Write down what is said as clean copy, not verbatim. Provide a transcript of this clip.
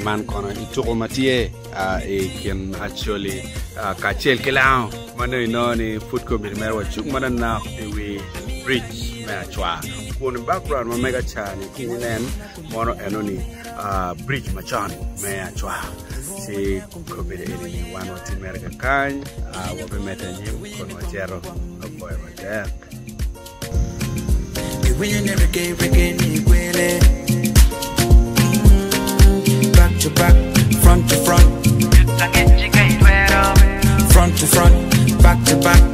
Man kono ituko matie ken Acholi kachel kelao mano inoni food company merwa chuk mana na we bridge me achwa kun background ma mega chani kininen mono enoni bridge machan me achwa si company ni one wa America kan wa be metenye kono chero boy wa we never gave again back to back, front to front, front to front, back to back.